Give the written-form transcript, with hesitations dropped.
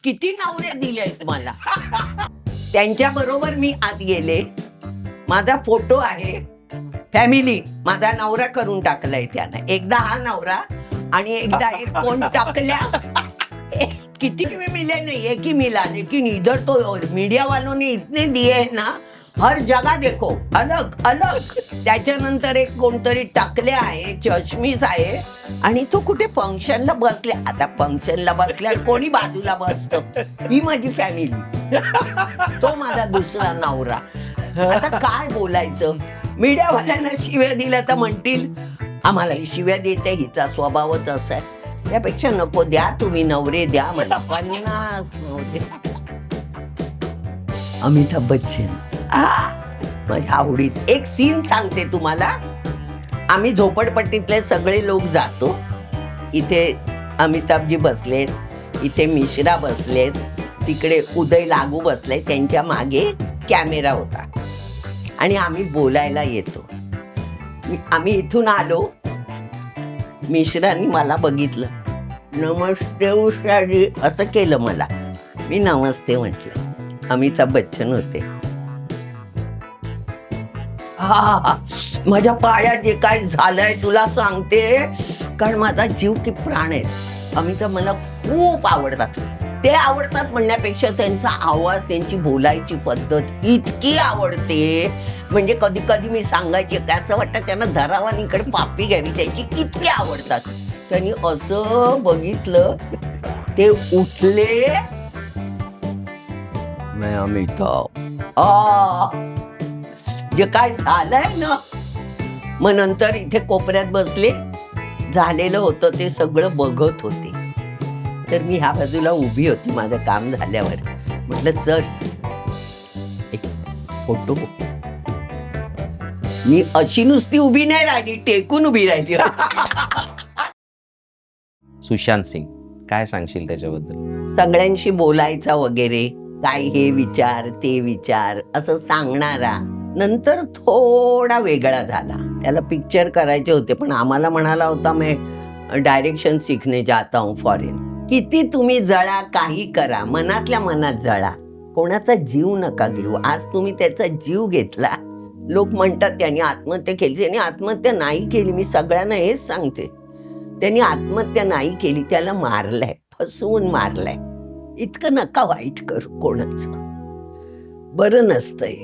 किती नवरे दिले मला. त्यांच्या बरोबर मी आत गेले. माझा फोटो आहे, फॅमिली. माझा नवरा करून टाकलाय त्यानं. एकदा हा नवरा आणि एकदा एक कोण टाकल्या. किती भी मिले नहीं, एक ही मिला. लेकिन इधर तो मीडिया वालों ने इतने दिए है ना, हर जगह देखो अलग अलग. त्याच्यानंतर एक कोणतरी टाकल्या आहे, चष्मीस आहे आणि तो कुठे फंक्शनला बसले. आता फंक्शनला बसल्यावर कोणी बाजूला बसतं? ही माझी फॅमिली, तो माझा दुसरा नवरा. आता काय बोलायचं? मीडियावाल्यांना शिव्या दिल्या तर म्हणतील आम्हाला ही शिव्या देते, हिचा स्वभावच असा आहे. त्यापेक्षा नको, द्या तुम्ही नवरे, द्या मला 50 नवरे. अमिताभ बच्चन माझ्या आवडीत एक सीन सांगते तुम्हाला. आम्ही झोपडपट्टीतले सगळे लोक जातो. इथे अमिताभजी बसलेत, इथे मिश्रा बसलेत, तिकडे उदय लागू बसले, त्यांच्या मागे कॅमेरा होता आणि आम्ही बोलायला येतो. आम्ही इथून आलो, मिश्रांनी मला बघितलं, नमस्ते उषाजी असं केलं मला. मी नमस्ते म्हटलं. अमिताभ बच्चन होते. हा, माझ्या पायात जे काय झालंय तुला सांगते, कारण माझा जीव की प्राण आहे. अमिताभ मला खूप आवडतात. ते आवडतात म्हणण्यापेक्षा त्यांचा आवाज, त्यांची बोलायची पद्धत इतकी आवडते. म्हणजे कधी कधी मी सांगायचे काय असं वाटतं त्यांना धरावं आणि इकडे पापी घ्यावी, त्याची इतकी आवडतात. त्यांनी असं बघितलं, ते उठले, मैं अमिताभ. जे काय झालंय ना, मग नंतर इथे कोपऱ्यात बसले. झालेलं होतं ते सगळं बघत होते. तर मी ह्या बाजूला उभी होती माझं काम झाल्यावर. म्हटलं सर एक फोटो. मी अशी नुसती उभी नाही राहिली, टेकून उभी राहिली. सुशांत सिंग, काय सांगशील त्याच्याबद्दल? सगळ्यांशी बोलायचा वगैरे, काय हे विचार ते विचार असं सांगणारा. नंतर थोडा वेगळा झाला. त्याला पिक्चर करायचे होते, पण आम्हाला म्हणाला होता मैं डायरेक्शन सीखने जाता हूँ फॉरेन. किती तुम्ही जळा, काही करा, मनातल्या मनात जळा, कोणाचा जीव नका घेऊ. आज तुम्ही त्याचा जीव घेतला. लोक म्हणतात त्यांनी आत्महत्या केली. त्यांनी आत्महत्या नाही केली. मी सगळ्यांना हेच सांगते, त्यांनी आत्महत्या नाही केली, त्याला मारलंय, फसवून मारलंय. इतकं नका वाईट करू कोणाचं, बरं नसतंय.